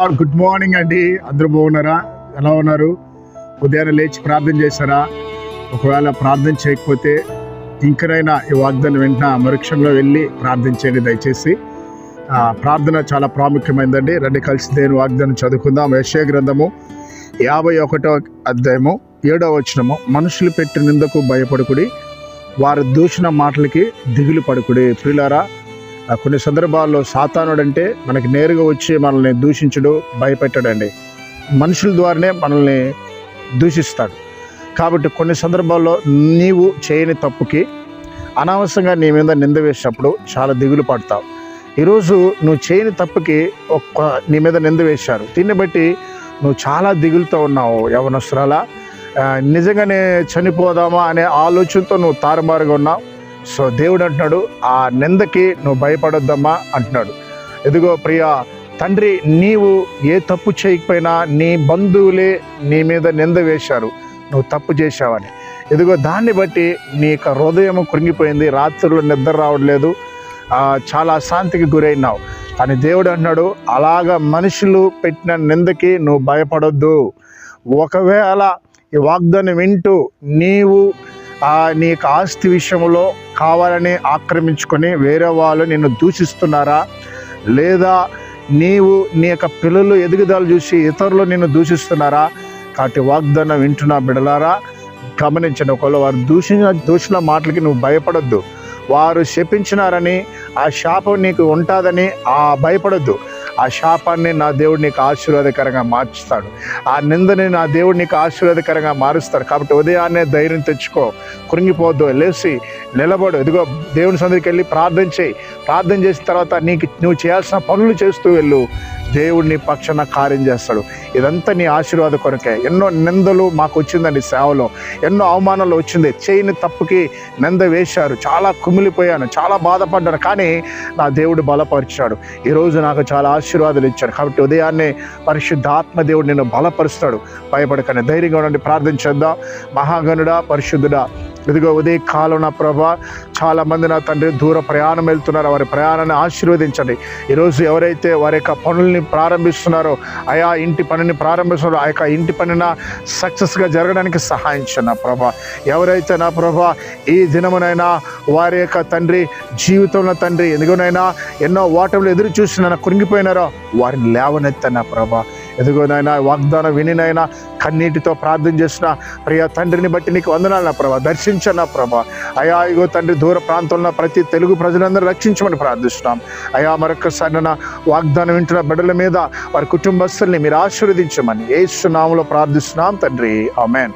Good morning అండి. అందరూ బాగున్నారా? ఎలా ఉన్నారు? ఉదయాన్నే లేచి ప్రార్థన చేశారా? ఒకవేళ ప్రార్థన చేయకపోతే ఇంకనైనా ఈ వాగ్దానం వెంటనే మరుక్షంలో వెళ్ళి ప్రార్థించండి దయచేసి. ప్రార్థన చాలా ప్రాముఖ్యమైనదండి. రండి కలిసి దేవుని వాగ్దానం చదువుకుందాం. యెషయా గ్రంథము 51వ అధ్యాయము 7వ వచనము. మనుషులు పెట్టిన నిందకు భయపడుకుడి, వారు దూషణ మాటలకి దిగులు పడుకుడి. ప్రియులారా, కొన్ని సందర్భాల్లో సాతానుడు అంటే మనకి నేరుగా వచ్చి మనల్ని దూషించడు, భయపెట్టడండి. మనుషుల ద్వారానే మనల్ని దూషిస్తాడు. కాబట్టి కొన్ని సందర్భాల్లో నీవు చేయని తప్పుకి అనవసరంగా నీ మీద నింద వేసినప్పుడు చాలా దిగులు పడతావు. ఈరోజు నువ్వు చేయని తప్పుకి నీ మీద నింద వేశారు, దీన్ని బట్టి నువ్వు చాలా దిగులుతో ఉన్నావు. యవనస్తురాలా, నిజంగానే చనిపోదామా అనే ఆలోచనతో నువ్వు తారుమారుగా ఉన్నావు. సో దేవుడు అంటున్నాడు, ఆ నిందకి నువ్వు భయపడొద్దమ్మా అంటున్నాడు. ఎదుగో ప్రియ తండ్రి, నీవు ఏ తప్పు చేయకపోయినా నీ బంధువులే నీ మీద నింద వేశారు, నువ్వు తప్పు చేశావని. ఎదుగో దాన్ని బట్టి నీ యొక్క హృదయం కృంగిపోయింది, రాత్రులు నిద్ర రావట్లేదు, చాలా అశాంతికి గురైనావు. కానీ దేవుడు అంటున్నాడు, అలాగా మనుషులు పెట్టిన నిందకి నువ్వు భయపడొద్దు. ఒకవేళ ఈ వాగ్దానం వింటూ నీవు నీ యొక్క ఆస్తి విషయంలో కావాలని ఆక్రమించుకొని వేరే వాళ్ళు నిన్ను దూషిస్తున్నారా, లేదా నీవు నీ యొక్క పిల్లలు ఎదుగుదల చూసి ఇతరులు నిన్ను దూషిస్తున్నారా? కాబట్టి వాగ్దానం వింటున్నా బిడలారా, గమనించండి. ఒకవేళ వారు దూషణ మాటలకి నువ్వు భయపడొద్దు. వారు శపించినారని ఆ శాపం నీకు ఉంటుందని భయపడొద్దు. ఆ శాపాన్ని నా దేవుడు నీకు ఆశీర్వాదకరంగా మార్చుతాడు. ఆ నిందని నా దేవుడు నీకు ఆశీర్వాదకరంగా మారుస్తాడు. కాబట్టి ఉదయాన్నే ధైర్యం తెచ్చుకో, కృంగిపోవద్దు, లేచి నిలబడు. ఇదిగో దేవుని సన్నిధికి వెళ్ళి ప్రార్థన చేయి. ప్రార్థన చేసిన తర్వాత నువ్వు చేయాల్సిన పనులు చేస్తూ వెళ్ళు. దేవుడు నీ పక్షాన కార్యం చేస్తాడు. ఇదంతా నీ ఆశీర్వాద కొరకే. ఎన్నో నిందలు మాకు వచ్చిందండి సేవలో, ఎన్నో అవమానాలు వచ్చింది. చేయని తప్పుకి నింద వేశారు, చాలా కుమిలిపోయాను, చాలా బాధపడ్డాను. కానీ నా దేవుడు బలపరిచాడు. ఈరోజు నాకు చాలా ఆశీర్వాదాలు ఇచ్చాడు. కాబట్టి ఉదయాన్నే పరిశుద్ధాత్మ దేవుడు నిన్ను బలపరుస్తాడు. భయపడకనే ధైర్యంగా ఉండండి. ప్రార్థన చేద్దాం. మహాగణుడా, పరిశుద్ధుడా, ఇదిగో ఉదయ కాలం నా ప్రభా, చాలామంది నా తండ్రి దూర ప్రయాణం వెళ్తున్నారు, వారి ప్రయాణాన్ని ఆశీర్వదించండి. ఈరోజు ఎవరైతే వారి యొక్క పనుల్ని ప్రారంభిస్తున్నారో, ఇంటి పనిని ప్రారంభిస్తున్నారో, ఆ యొక్క ఇంటి పనిన సక్సెస్గా జరగడానికి సహాయించండి నా ప్రభా. ఎవరైతే నా ప్రభా ఈ దినమునైనా వారి యొక్క తండ్రి జీవితంలో తండ్రి ఎందుకోనైనా ఎన్నో ఓటములు ఎదురు చూసిన కృంగిపోయినారో వారిని లేవనెత్తా నా ప్రభా. ఎదుగోనైనా వాగ్దానం వినినైనా కన్నీటితో ప్రార్థన చేసిన ప్రియ తండ్రిని బట్టి నీకు వందనాలు నా ప్రభా. దర్శించను నా ప్రభా. ఇగో తండ్రి దూర ప్రాంతంలో ప్రతి తెలుగు ప్రజలందరూ రక్షించమని ప్రార్థిస్తున్నాం. మరొకసారి నా వాగ్దానం వింటున్న బిడ్డల మీద వారి కుటుంబస్తుల్ని మీరు ఆశీర్వదించమని యేసు నామములో ప్రార్థిస్తున్నాం తండ్రి. ఆమేన్.